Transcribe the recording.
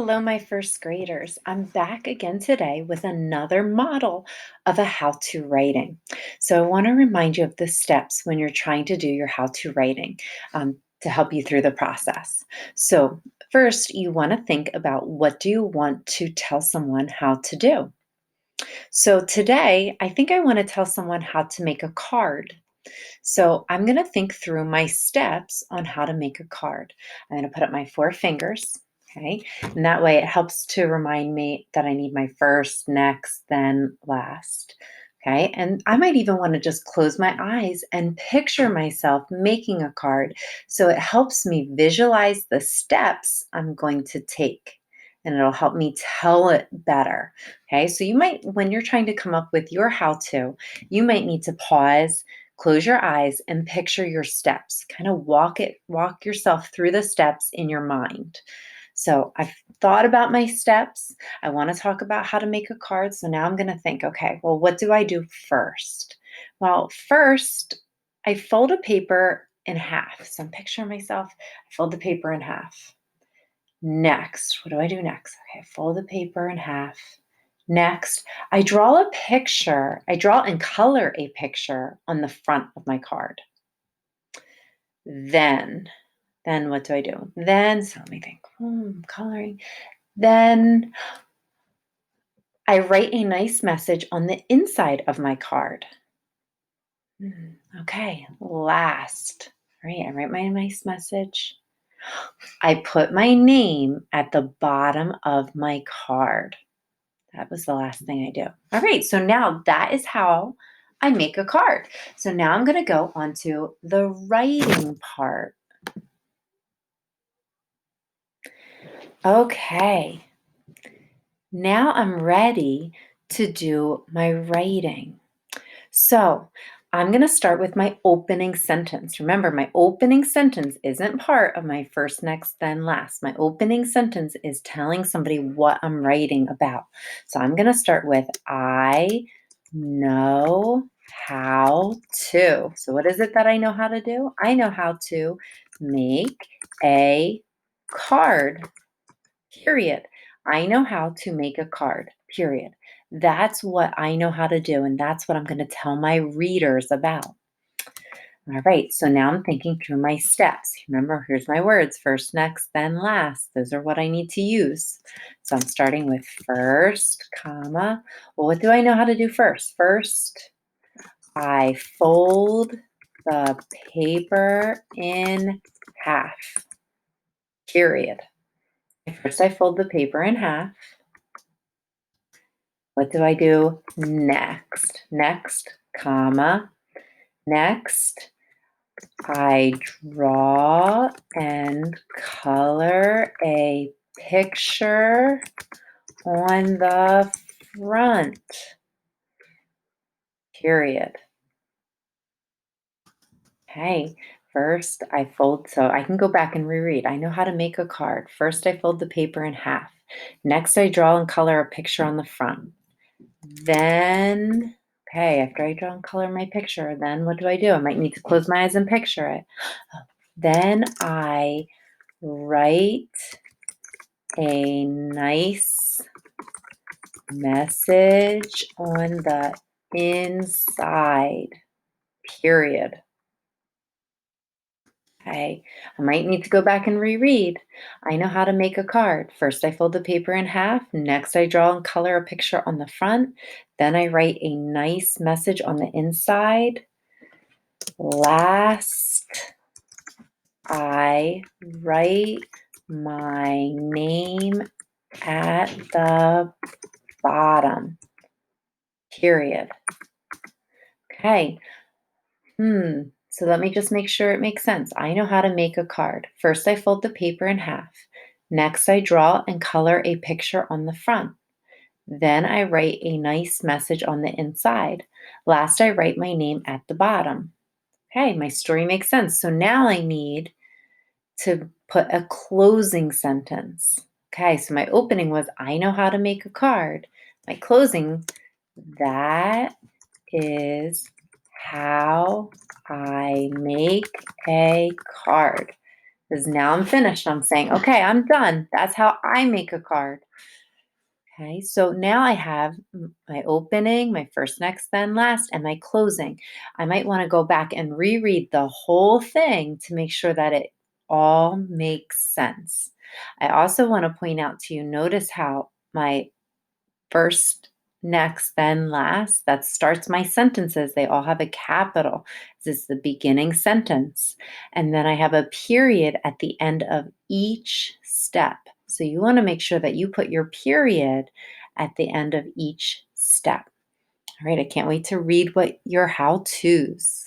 Hello, my first graders. I'm back again today with another model of a how-to writing. So I want to remind you of the steps when you're trying to do your how-to writing to help you through the process. So first, you want to think about what do you want to tell someone how to do. So today, I think I want to tell someone how to make a card. So I'm going to think through my steps on how to make a card. I'm going to put up my four fingers, okay? And that way it helps to remind me that I need my first, next, then last, okay? And I might even want to just close my eyes and picture myself making a card. So it helps me visualize the steps I'm going to take. And it'll help me tell it better. Okay, so you might, when you're trying to come up with your how to, you might need to pause, close your eyes and picture your steps. Kind of walk yourself through the steps in your mind. So I've thought about my steps. I want to talk about how to make a card. So now I'm going to think, okay, well, what do I do first? Well, first, I fold a paper in half. So I'm picturing myself, I fold the paper in half. Next, what do I do next? Okay, I fold the paper in half. Next, I draw a picture. I draw and color a picture on the front of my card. Then what do I do? So let me think. Coloring. Then I write a nice message on the inside of my card. Okay, last. All right, I write my nice message. I put my name at the bottom of my card. That was the last thing I do. All right, so now that is how I make a card. So now I'm going to go on to the writing part. Okay, now I'm ready to do my writing. So I'm going to start with my opening sentence. Remember, my opening sentence isn't part of my first, next, then last. My opening sentence is telling somebody what I'm writing about. So I'm going to start with, I know how to. So what is it that I know how to do? I know how to make a card, period. I know how to make a card, period. That's what I know how to do, and that's what I'm going to tell my readers about. All right, so now I'm thinking through my steps. Remember, here's my words, first, next, then last. Those are what I need to use. So I'm starting with first, comma. Well, what do I know how to do first? First, I fold the paper in half, period. First, I fold the paper in half. What do I do next? Next, comma. Next, I draw and color a picture on the front, period. Okay, first I fold, so I can go back and reread. I know how to make a card. First, I fold the paper in half. Next, I draw and color a picture on the front. Then, okay, after I draw and color my picture, then what do? I might need to close my eyes and picture it. Then I write a nice message on the inside, period. Okay, I might need to go back and reread. I know how to make a card. First, I fold the paper in half. Next, I draw and color a picture on the front. Then I write a nice message on the inside. Last, I write my name at the bottom, period. Okay. So let me just make sure it makes sense. I know how to make a card. First, I fold the paper in half. Next, I draw and color a picture on the front. Then I write a nice message on the inside. Last, I write my name at the bottom. Okay, my story makes sense. So now I need to put a closing sentence. Okay, so my opening was, I know how to make a card. My closing, that is how I make a card. because now I'm finished. I'm saying, okay, I'm done. That's how I make a card. Okay, so now I have my opening, my first, next, then last, and my closing. I might want to go back and reread the whole thing to make sure that it all makes sense. I also want to point out to you, notice how my first, next, then last, that starts my sentences. They all have a capital. This is the beginning sentence. And then I have a period at the end of each step. So you want to make sure that you put your period at the end of each step. All right, I can't wait to read what your how to's.